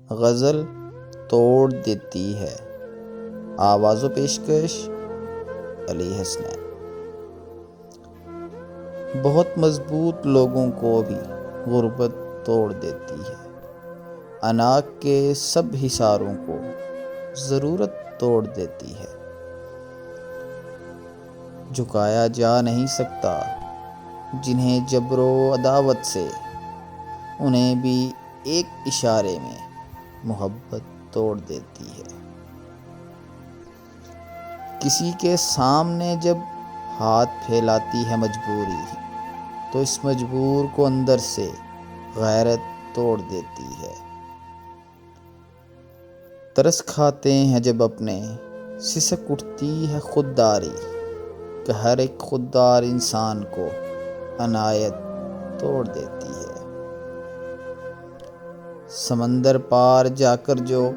غزل توڑ دیتی ہے۔ آواز و پیشکش علی حسنین۔ بہت مضبوط لوگوں کو بھی غربت توڑ دیتی ہے، انا کے سب حصاروں کو ضرورت توڑ دیتی ہے۔ جھکایا جا نہیں سکتا جنہیں جبر و عداوت سے، انہیں بھی ایک اشارے میں محبت توڑ دیتی ہے۔ کسی کے سامنے جب ہاتھ پھیلاتی ہے مجبوری، تو اس مجبور کو اندر سے غیرت توڑ دیتی ہے۔ ترس کھاتے ہیں جب اپنے، سسک اٹھتی ہے خودداری، کہ ہر ایک خوددار انسان کو عنایت توڑ دیتی ہے۔ سمندر پار جا کر جو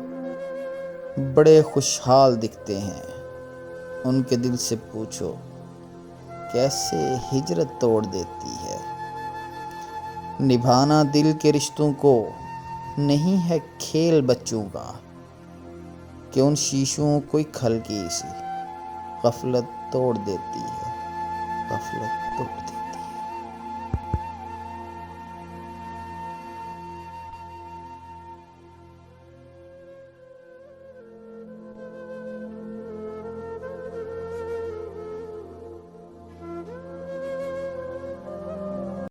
بڑے خوشحال دکھتے ہیں، ان کے دل سے پوچھو کیسے ہجرت توڑ دیتی ہے۔ نبھانا دل کے رشتوں کو نہیں ہے کھیل بچوں کا، کہ ان شیشوں کوئی ہلکی سی غفلت توڑ دیتی ہے، غفلت توڑ دیتی ہے۔